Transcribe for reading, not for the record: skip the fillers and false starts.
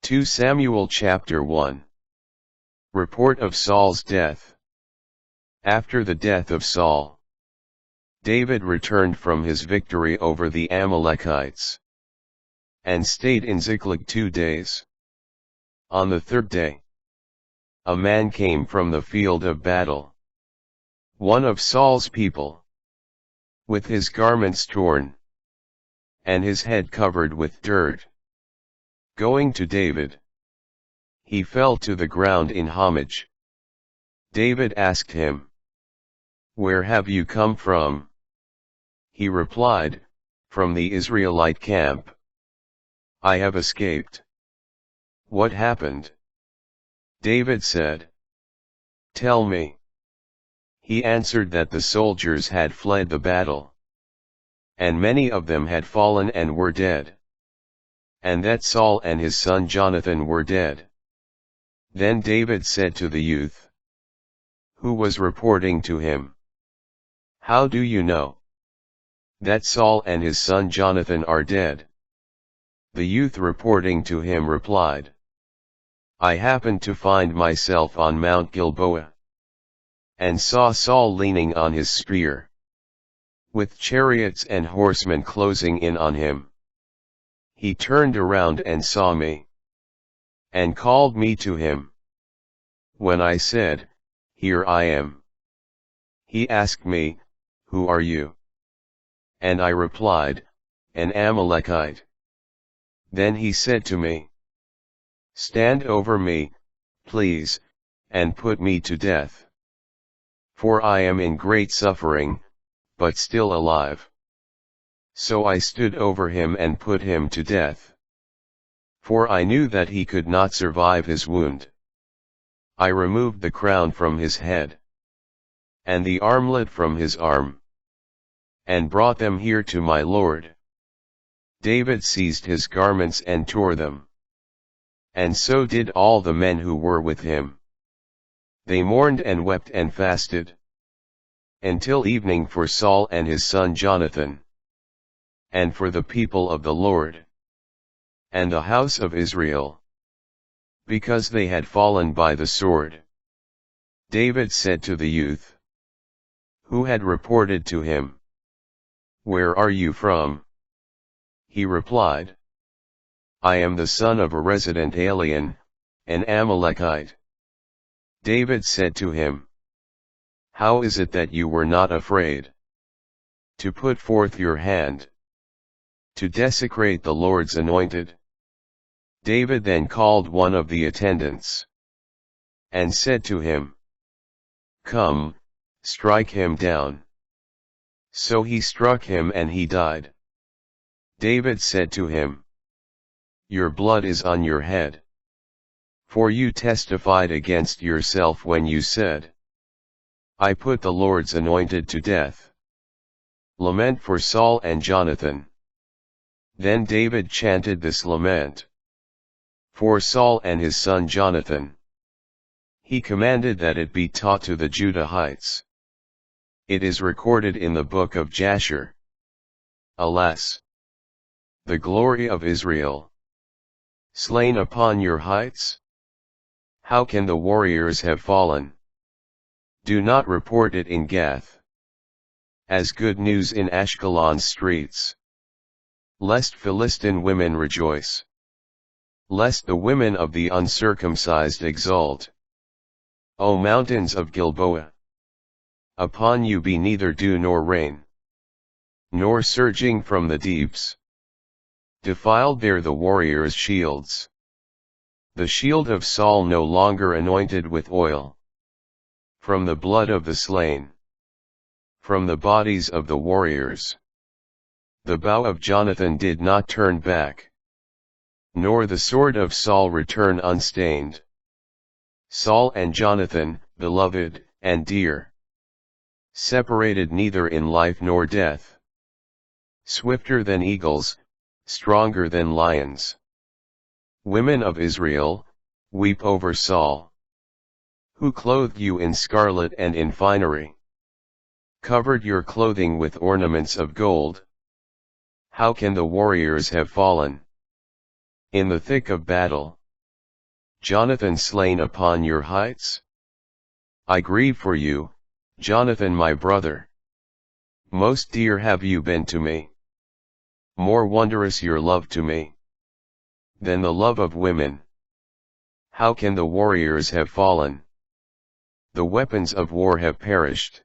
2 Samuel chapter 1. Report of Saul's death. After the death of Saul, David returned from his victory over the Amalekites, and stayed in Ziklag 2 days. On the third day, a man came from the field of battle, one of Saul's people, with his garments torn, and his head covered with dirt. Going to David, he fell to the ground in homage. David asked him, "Where have you come from?" He replied, "From the Israelite camp. I have escaped." "What happened?" David said. "Tell me." He answered that the soldiers had fled the battle, and many of them had fallen and were dead, and that Saul and his son Jonathan were dead. Then David said to the youth, who was reporting to him, "How do you know that Saul and his son Jonathan are dead?" The youth reporting to him replied, "I happened to find myself on Mount Gilboa, and saw Saul leaning on his spear, with chariots and horsemen closing in on him. He turned around and saw me, and called me to him. When I said, 'Here I am,' he asked me, 'Who are you?' And I replied, 'An Amalekite.' Then he said to me, 'Stand over me, please, and put me to death. For I am in great suffering, but still alive.' So I stood over him and put him to death. For I knew that he could not survive his wound. I removed the crown from his head, and the armlet from his arm, and brought them here to my lord. David seized his garments and tore them, and so did all the men who were with him. They mourned and wept and fasted, until evening for Saul and his son Jonathan, and for the people of the Lord, and the house of Israel, because they had fallen by the sword." David said to the youth, who had reported to him, "Where are you from?" He replied, "I am the son of a resident alien, an Amalekite." David said to him, "How is it that you were not afraid to put forth your hand to desecrate the Lord's anointed?" David then called one of the attendants, and said to him, "Come, strike him down." So he struck him and he died. David said to him, "Your blood is on your head. For you testified against yourself when you said, 'I put the Lord's anointed to death.'" Lament for Saul and Jonathan. Then David chanted this lament for Saul and his son Jonathan. He commanded that it be taught to the Judahites. It is recorded in the book of Jasher. Alas, the glory of Israel, slain upon your heights? How can the warriors have fallen? Do not report it in Gath, as good news in Ashkelon's streets. Lest Philistine women rejoice, lest the women of the uncircumcised exult. O mountains of Gilboa, upon you be neither dew nor rain, nor surging from the deeps. Defiled there the warriors' shields, the shield of Saul no longer anointed with oil. From the blood of the slain, from the bodies of the warriors, the bow of Jonathan did not turn back, nor the sword of Saul return unstained. Saul and Jonathan, beloved and dear, separated neither in life nor death. Swifter than eagles, stronger than lions. Women of Israel, weep over Saul, who clothed you in scarlet and in finery, covered your clothing with ornaments of gold. How can the warriors have fallen in the thick of battle? Jonathan slain upon your heights? I grieve for you, Jonathan my brother. Most dear have you been to me. More wondrous your love to me than the love of women. How can the warriors have fallen? The weapons of war have perished.